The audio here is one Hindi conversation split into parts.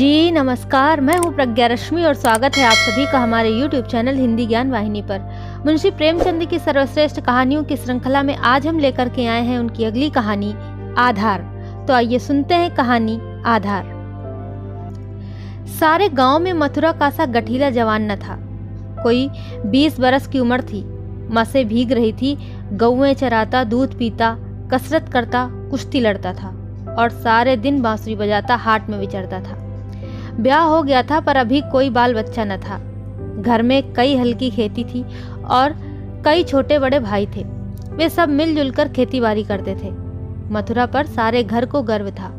जी नमस्कार, मैं हूँ प्रज्ञा रश्मि और स्वागत है आप सभी का हमारे YouTube चैनल हिंदी ज्ञान वाहिनी पर। मुंशी प्रेमचंद की सर्वश्रेष्ठ कहानियों की श्रृंखला में आज हम लेकर के आए हैं उनकी अगली कहानी आधार। तो आइए सुनते हैं कहानी आधार। सारे गांव में मथुरा का सा गठीला जवान न था। कोई 20 बरस की उम्र थी। मसें भीग रही थी, गौएं चराता, दूध पीता, कसरत करता, कुश्ती लड़ता था और सारे दिन बांसुरी बजाता हाट में विचरता था। ब्याह हो गया था पर अभी कोई बाल बच्चा न था। घर में कई हल्की खेती थी और कई छोटे बड़े भाई थे। वे सब मिलजुल कर खेती बाड़ी करते थे। मथुरा पर सारे घर को गर्व था।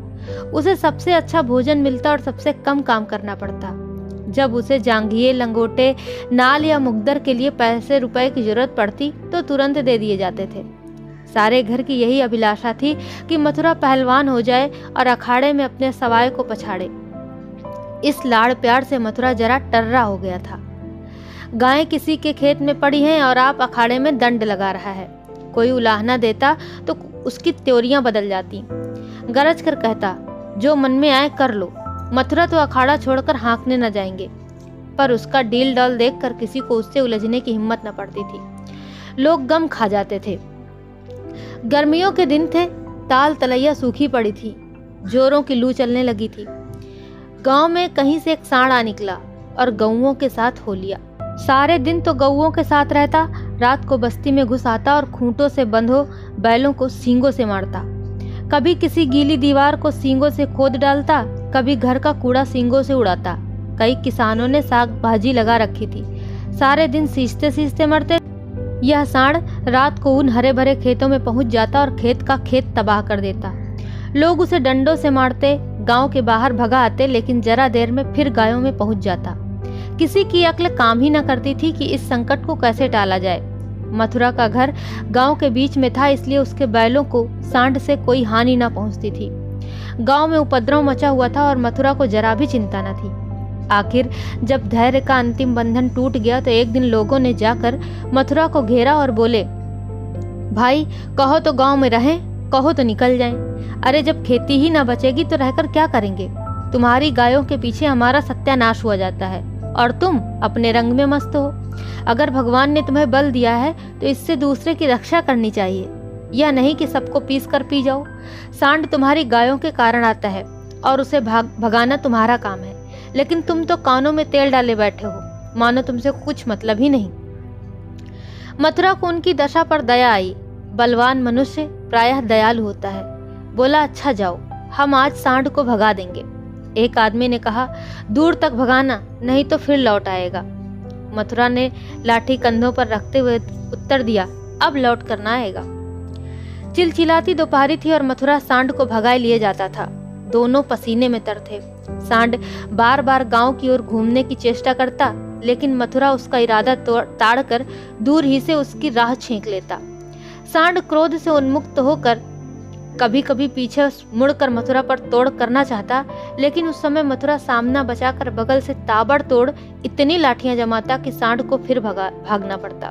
उसे सबसे अच्छा भोजन मिलता और सबसे कम काम करना पड़ता। जब उसे जांघिए, लंगोटे, नाल या मुकद्दर के लिए पैसे रुपए की जरूरत पड़ती तो तुरंत दे दिए जाते थे। सारे घर की यही अभिलाषा थी कि मथुरा पहलवान हो जाए और अखाड़े में अपने सवाए को पछाड़े। इस लाड़ प्यार से मथुरा जरा टर्रा हो गया था। गायें किसी के खेत में पड़ी हैं और आप अखाड़े में दंड लगा रहा है। कोई उलाहना देता तो उसकी त्योरियां बदल जाती। गरज कर कहता, जो मन में आए कर लो, मथुरा तो अखाड़ा छोड़कर हाँकने न जाएंगे। पर उसका डील डॉल देखकर किसी को उससे उलझने की हिम्मत न पड़ती थी। लोग गम खा जाते थे। गर्मियों के दिन थे, ताल तलैया सूखी पड़ी थी, जोरों की लू चलने लगी थी। गांव में कहीं से एक सांड आ निकला और गौओं के साथ हो लिया। सारे दिन तो गौओं के साथ रहता, रात को बस्ती में घुस आता और खूंटों से बंधो बैलों को सींगों से मारता। कभी किसी गीली दीवार को सींगों से खोद डालता, कभी घर का कूड़ा सींगों से उड़ाता। कई किसानों ने साग भाजी लगा रखी थी, सारे दिन सींचते सींचते मरते। यह सांड रात को उन हरे भरे खेतों में पहुंच जाता और खेत का खेत तबाह कर देता। लोग उसे डंडों से मारते, गांव के बाहर भगा आते, लेकिन जरा देर में फिर गायों में पहुंच जाता। किसी की अक्ल काम ही न करती थी कि इस संकट को कैसे टाला जाए। मथुरा का घर गांव के बीच में था, इसलिए उसके बैलों को सांड से कोई हानि न पहुंचती थी। गांव में उपद्रव मचा हुआ था और मथुरा को जरा भी चिंता न थी। आखिर जब धैर्य का अंतिम बंधन टूट गया तो एक दिन लोगों ने जाकर मथुरा को घेरा और बोले, भाई कहो तो गांव में रहें, कहो तो निकल जाएं। अरे जब खेती ही ना बचेगी तो रहकर क्या करेंगे? तुम्हारी गायों के पीछे हमारा सत्यानाश हुआ जाता है और तुम अपने रंग में मस्त हो। अगर भगवान ने तुम्हें बल दिया है तो इससे दूसरे की रक्षा करनी चाहिए, यह नहीं कि सबको पीस कर पी जाओ। सांड तुम्हारी गायों के कारण आता है और उसे भगाना तुम्हारा काम है, लेकिन तुम तो कानों में तेल डाले बैठे हो, मानो तुमसे कुछ मतलब ही नहीं। मथुरा को उनकी दशा पर दया आई। बलवान मनुष्य प्रायः दयालु होता है। बोला, अच्छा जाओ, हम आज सांड को भगा देंगे। एक आदमी ने कहा, दूर तक भगाना, नहीं तो फिर लौट आएगा। मथुरा ने लाठी कंधों पर रखते हुए उत्तर दिया, अब लौट करना आएगा। चिलचिलाती दोपहरी थी और मथुरा सांड को भगाए लिए जाता था। दोनों पसीने में तर थे। सांड बार बार गांव की ओर घूमने की चेष्टा करता, लेकिन मथुरा उसका इरादा ताड़कर दूर ही से उसकी राह छींक लेता। सांड क्रोध से उन्मुक्त होकर कभी कभी पीछे मुड़कर मथुरा पर तोड़ करना चाहता, लेकिन उस समय मथुरा सामना बचाकर बगल से ताबड़तोड़ इतनी लाठियां जमाता कि सांड को फिर भागना पड़ता।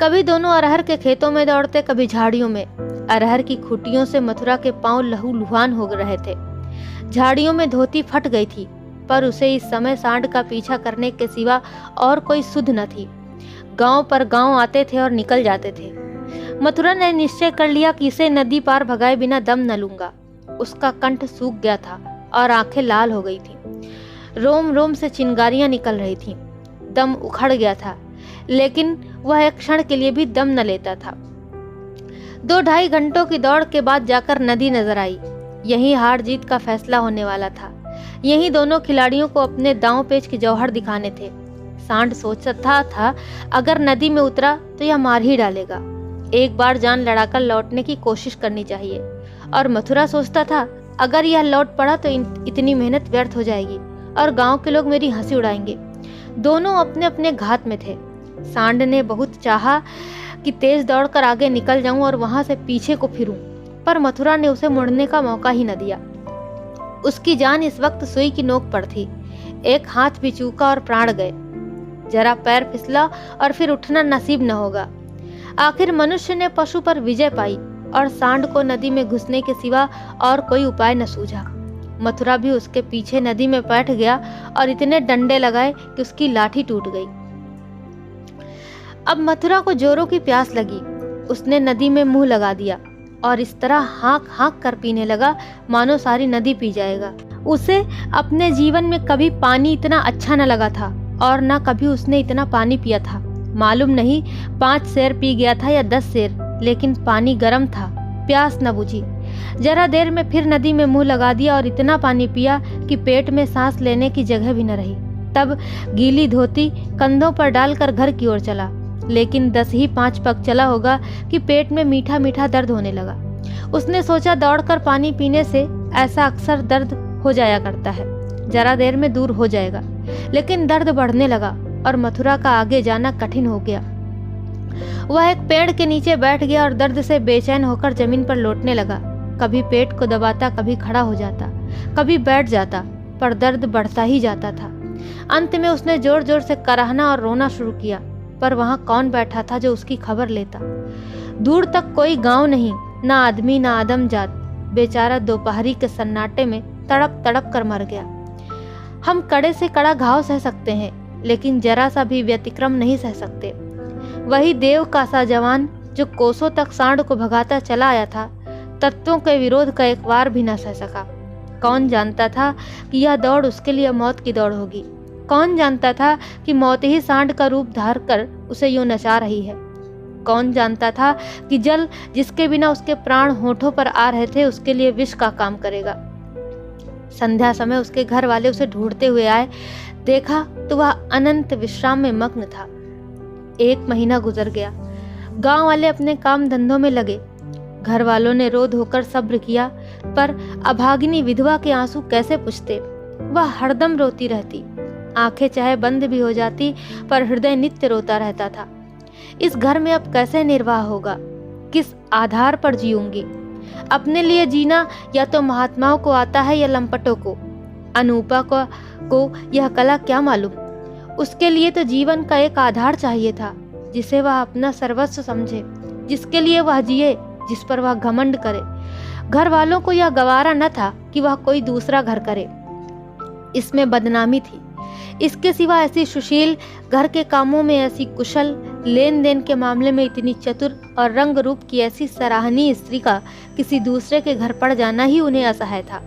कभी दोनों अरहर के खेतों में दौड़ते, कभी झाड़ियों में। अरहर की खुटियों से मथुरा के पांव लहूलुहान हो रहे थे। झाड़ियों में धोती फट गई थी, पर उसे इस समय सांड का पीछा करने के सिवा और कोई सुध न थी। गांव पर गांव आते थे और निकल जाते थे। मथुरा ने निश्चय कर लिया कि इसे नदी पार भगाए बिना दम न लूंगा। उसका कंठ सूख गया था और आंखें लाल हो गई थीं। रोम रोम से चिंगारियां निकल रही थीं। दम उखड़ गया था, लेकिन वह एक क्षण के लिए भी दम न लेता था। 2-2.5 घंटों की दौड़ के बाद जाकर नदी नजर आई। यहीं हार जीत का फैसला होने वाला था। यहीं दोनों खिलाड़ियों को अपने दांव पेच के जौहर दिखाने थे। सांड सोचता था, अगर नदी में उतरा तो यह मार ही डालेगा। एक बार जान लड़ाकर लौटने की कोशिश करनी चाहिए। और मथुरा सोचता था, अगर यह लौट पड़ा तो इतनी मेहनत व्यर्थ हो जाएगी और गांव के लोग मेरी हंसी उड़ाएंगे। दोनों अपने अपने घात में थे। सांड ने बहुत चाहा कि तेज दौड़कर आगे निकल जाऊं और वहां से पीछे को फिरूं, पर मथुरा ने उसे मुड़ने का मौका ही न दिया। उसकी जान इस वक्त सुई की नोक पर थी। एक हाथ भी चूका और प्राण गए। जरा पैर फिसला और फिर उठना नसीब न होगा। आखिर मनुष्य ने पशु पर विजय पाई और सांड को नदी में घुसने के सिवा और कोई उपाय न सूझा। मथुरा भी उसके पीछे नदी में बैठ गया और इतने डंडे लगाए कि उसकी लाठी टूट गई। अब मथुरा को जोरों की प्यास लगी। उसने नदी में मुंह लगा दिया और इस तरह हाँक हाँक कर पीने लगा मानो सारी नदी पी जाएगा। उसे अपने जीवन में कभी पानी इतना अच्छा न लगा था और न कभी उसने इतना पानी पिया था। मालूम नहीं 5 सेर पी गया था या 10 सेर, लेकिन पानी गर्म था, प्यास न बुझी। जरा देर में फिर नदी में मुंह लगा दिया और इतना पानी पिया कि पेट में सांस लेने की जगह भी न रही। तब गीली धोती कंधों पर डालकर घर की ओर चला, लेकिन 10 ही 5 पग चला होगा कि पेट में मीठा मीठा दर्द होने लगा। उसने सोचा दौड़कर पानी पीने से ऐसा अक्सर दर्द हो जाया करता है, जरा देर में दूर हो जाएगा। लेकिन दर्द बढ़ने लगा और मथुरा का आगे जाना कठिन हो गया। वह एक पेड़ के नीचे बैठ गया और दर्द से बेचैन होकर जमीन पर लौटने लगा। कभी पेट को दबाता, कभी खड़ा हो जाता, कभी बैठ जाता, पर दर्द बढ़ता ही जाता था। अंत में उसने जोर जोर से कराहना और रोना शुरू किया, पर वहां कौन बैठा था जो उसकी खबर लेता। दूर तक कोई गांव नहीं, ना आदमी ना आदमजात। बेचारा दोपहरी के सन्नाटे में तड़प तड़प कर मर गया। हम कड़े से कड़ा घाव सह सकते हैं, लेकिन जरा सा भी व्यतिक्रम नहीं सह सकते। वही देव का सा जवान जो कोसों तक सांड को भगाता चला आया था, तत्वों के विरोध का एक वार भी न सह सका। कौन जानता था कि यह दौड़ उसके लिए मौत की दौड़ होगी। कौन जानता था कि मौत ही सांड का रूप धार कर उसे यूं नचा रही है। कौन जानता था कि जल जिसके बिना उसके प्राण होठों पर आ रहे थे उसके लिए विष का काम करेगा। संध्या समय उसके घर वाले उसे ढूंढते हुए आए। देखा तो वह अनंत विश्राम में मग्न था। 1 महीना गुजर गया। गांव वाले अपने काम धंधों में लगे। घर वालों ने रो धोकर सब्र किया, पर अभागिनी विधवा के आंसू कैसे पुछते। वह हरदम रोती रहती, आंखें चाहे बंद भी हो जाती, पर हृदय नित्य रोता रहता था। इस घर में अब कैसे निर्वाह होगा, किस आधार पर जीऊंगी। अपने लिए जीना या तो महात्माओं को आता है या लंपटों को। अनूपा को यह कला क्या मालूम। उसके लिए तो जीवन का एक आधार चाहिए था, जिसे वह अपना सर्वस्व समझे, जिसके लिए वह जिए, जिस पर वह घमंड करे। घर वालों को यह गवारा न था कि वह कोई दूसरा घर करे। इसमें बदनामी थी। इसके सिवा ऐसी सुशील, घर के कामों में ऐसी कुशल, लेन देन के मामले में इतनी चतुर और रंग रूप की ऐसी सराहनीय स्त्री का किसी दूसरे के घर पड़ जाना ही उन्हें असहाय था।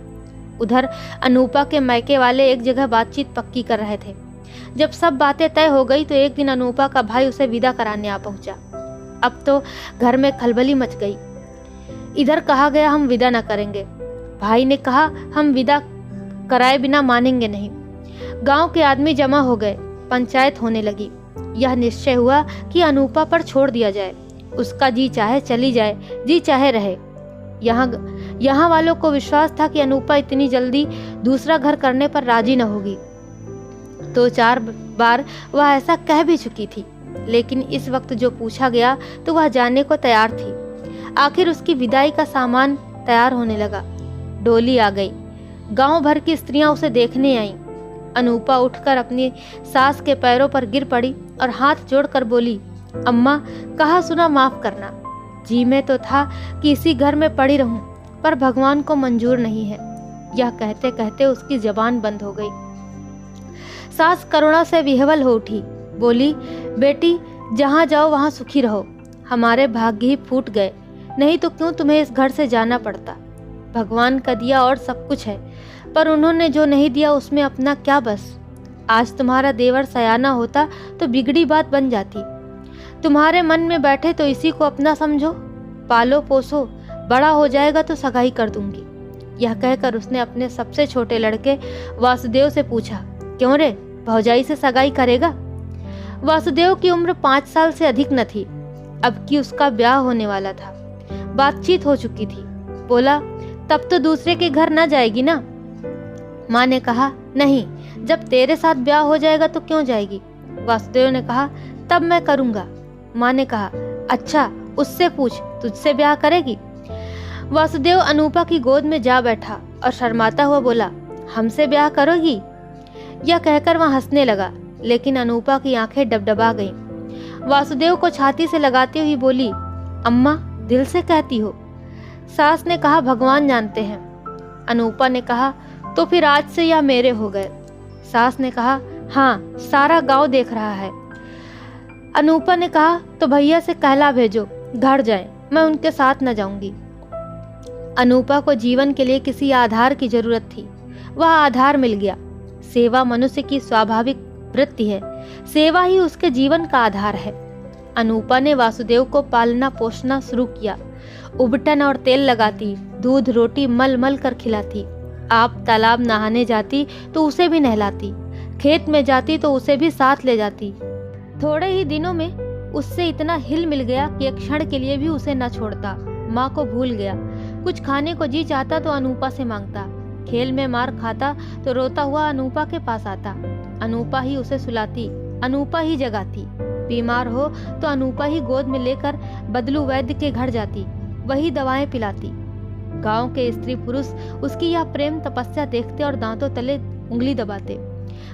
उधर अनूपा के मायके वाले एक जगह बातचीत पक्की कर रहे थे। जब सब बातें तय हो गई तो एक दिन अनूपा का भाई उसे विदा कराने आ पहुंचा। अब तो घर में खलबली मच गई। इधर कहा गया हम विदा न करेंगे। भाई ने कहा हम विदा कराए बिना मानेंगे नहीं। गांव के आदमी जमा हो गए, पंचायत होने लगी। यह निश्चय हुआ कि अनूपा पर छोड़ दिया जाए। उसका जी चाहे चली जाए, जी चाहे रहे। यहाँ वालों को विश्वास था कि अनूपा इतनी जल्दी दूसरा घर करने पर राजी न होगी। तो 4 बार वह ऐसा कह भी चुकी थी, लेकिन इस वक्त जो पूछा गया तो वह जाने को तैयार थी। आखिर उसकी विदाई का सामान तैयार होने लगा। डोली आ गई। गांव भर की स्त्रियां उसे देखने आईं। अनूपा उठकर अपनी सास के पैरों पर गिर पड़ी और हाथ जोड़कर बोली, अम्मा, कहा सुना माफ करना। जी में तो था कि इसी घर में पड़ी रहूं, पर भगवान को मंजूर नहीं है। यह कहते कहते उसकी जबान बंद हो गई। सास करुणा से विह्वल हो उठी, बोली, बेटी, जहाँ जाओ वहाँ सुखी रहो। हमारे भाग्य ही फूट गए, नहीं तो क्यों तुम्हें इस घर से जाना पड़ता। भगवान का दिया और सब कुछ है, पर उन्होंने जो नहीं दिया उसमें अपना क्या बस। आज तुम्हारा देवर सयाना होता तो बिगड़ी बात बन जाती। तुम्हारे मन में बैठे तो इसी को अपना समझो, पालो पोसो, बड़ा हो जाएगा तो सगाई कर दूंगी। यह कहकर उसने अपने सबसे छोटे लड़के वासुदेव से पूछा, क्यों रे, भौजाई से सगाई करेगा? वासुदेव की उम्र 5 साल से अधिक न थी। अब की उसका ब्याह होने वाला था। बातचीत हो चुकी थी। बोला, तब तो दूसरे के घर न जाएगी ना? माँ ने कहा, नहीं, जब तेरे साथ ब्याह हो जाएगा तो क्यों जाएगी? वासुदेव ने कहा, तब मैं करूंगा। माँ ने कहा, अच्छा, उससे पूछ, तुझसे ब्याह करेगी? वासुदेव अनूपा की गोद में जा बैठा और शर्माता हुआ बोला, हमसे ब्याह करोगी? यह कहकर वह हंसने लगा, लेकिन अनूपा की आंखें डबडबा गईं। वासुदेव को छाती से लगाती हुई बोली, अम्मा, दिल से कहती हो? सास ने कहा, भगवान जानते हैं। अनूपा ने कहा, तो फिर आज से यह मेरे हो गए। सास ने कहा, हाँ, सारा गांव देख रहा है। अनूपा ने कहा, तो भैया से कहला भेजो घर जाए, मैं उनके साथ न जाऊंगी। अनूपा को जीवन के लिए किसी आधार की जरूरत थी। वह आधार मिल गया। सेवा मनुष्य की स्वाभाविक वृत्ति है। सेवा ही उसके जीवन का आधार है। अनूपा ने वासुदेव को पालना पोषना शुरू किया। उबटन और तेल लगाती, दूध रोटी मल मल कर खिलाती। आप तालाब नहाने जाती तो उसे भी नहलाती, खेत में जाती तो उसे भी साथ ले जाती। थोड़े ही दिनों में उससे इतना हिल मिल गया कि एक क्षण के लिए भी उसे न छोड़ता। माँ को भूल गया। कुछ खाने को जी चाहता तो अनूपा से मांगता। खेल में मार खाता तो रोता हुआ अनूपा के पास आता। अनूपा ही उसे सुलाती, अनूपा ही जगाती। बीमार हो तो अनूपा ही गोद में लेकर बदलू वैद्य के घर जाती, वही दवाएं पिलाती। गांव के स्त्री पुरुष उसकी यह प्रेम तपस्या देखते और दांतों तले उंगली दबाते।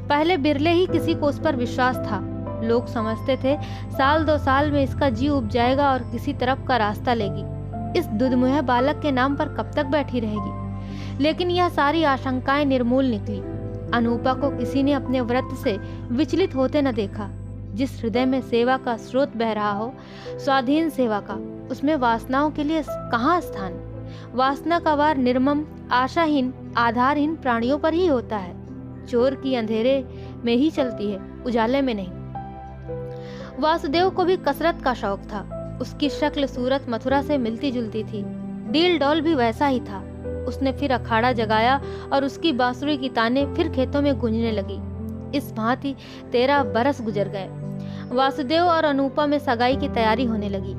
पहले बिरले ही किसी को उस पर विश्वास था। लोग समझते थे साल 2 साल में इसका जी उब जाएगा और किसी तरफ का रास्ता लेगी। इस दुधमुहे बालक के नाम पर कब तक बैठी रहेगी। लेकिन यह सारी आशंकाएं निर्मूल निकली। अनूपा को किसी ने अपने व्रत से विचलित होते न देखा। जिस हृदय में सेवा का स्रोत बह रहा हो, स्वाधीन सेवा का, उसमें वासनाओं के लिए कहाँ स्थान। वासना का वार निर्मम, आशाहीन, आधारहीन प्राणियों पर ही होता है। चोर की अंधेरे में ही चलती है, उजाले में नहीं। वासुदेव को भी कसरत का शौक था। उसकी शक्ल सूरत मथुरा से मिलती जुलती थी। डील डॉल भी वैसा ही था। उसने फिर अखाड़ा जगाया और उसकी बांसुरी की ताने फिर खेतों में गूंजने लगी। इस भांति 13 बरस गुजर गए। वासुदेव और अनूपा में सगाई की तैयारी होने लगी।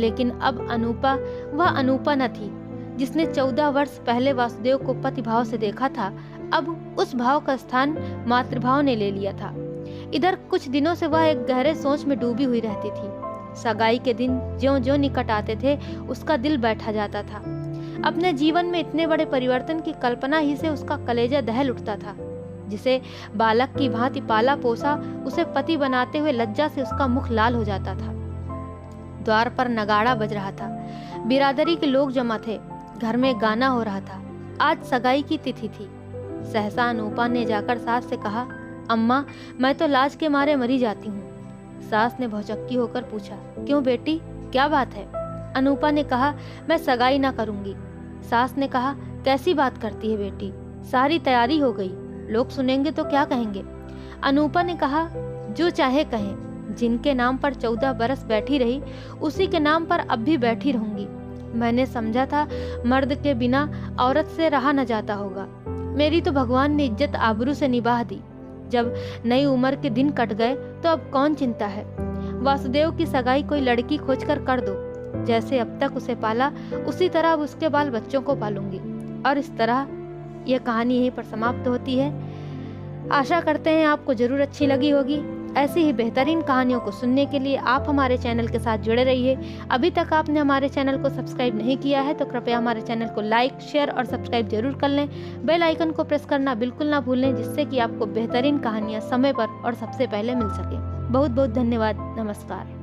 लेकिन अब अनूपा वह अनूपा न थी जिसने 14 वर्ष पहले वासुदेव को पतिभाव से देखा था। अब उस भाव का स्थान मातृभाव ने ले लिया था। इधर कुछ दिनों से वह एक गहरे सोच में डूबी हुई रहती थी। सगाई के दिन ज्यों-ज्यों निकट आते थे उसका दिल बैठा जाता था। अपने जीवन में इतने बड़े परिवर्तन की कल्पना ही से उसका कलेजा दहल उठता था। जिसे बालक की भांति पाला पोसा, उसे पति बनाते हुए लज्जा से उसका मुख लाल हो जाता था। द्वार पर नगाड़ा बज रहा था। बिरादरी के लोग जमा थे। घर में गाना हो रहा था। आज सगाई की तिथि थी। सहसा अनूपा ने जाकर सास से कहा, अम्मा, मैं तो लाज के मारे मरी जाती हूँ। सास ने भौचक्की होकर पूछा, क्यों बेटी, क्या बात है। अनूपा ने कहा, मैं सगाई ना करूंगी। सास ने कहा, कैसी बात करती है बेटी, सारी तैयारी हो गई, लोग सुनेंगे तो क्या कहेंगे। अनूपा ने कहा, जो चाहे कहें, जिनके नाम पर 14 बरस बैठी रही उसी के नाम पर अब भी बैठी रहूंगी। मैंने समझा था मर्द के बिना औरत से रहा न जाता होगा। मेरी तो भगवान ने इज्जत आबरू से निभाह दी। जब नई उम्र के दिन कट गए तो अब कौन चिंता है। वासुदेव की सगाई कोई लड़की खोजकर कर दो। जैसे अब तक उसे पाला उसी तरह अब उसके बाल बच्चों को पालूंगी। और इस तरह यह कहानी यहीं पर समाप्त होती है। आशा करते हैं आपको जरूर अच्छी लगी होगी। ऐसी ही बेहतरीन कहानियों को सुनने के लिए आप हमारे चैनल के साथ जुड़े रहिए। अभी तक आपने हमारे चैनल को सब्सक्राइब नहीं किया है तो कृपया हमारे चैनल को लाइक, शेयर और सब्सक्राइब जरूर कर लें। बेल आइकन को प्रेस करना बिल्कुल ना भूलें, जिससे कि आपको बेहतरीन कहानियाँ समय पर और सबसे पहले मिल सके। बहुत बहुत धन्यवाद। नमस्कार।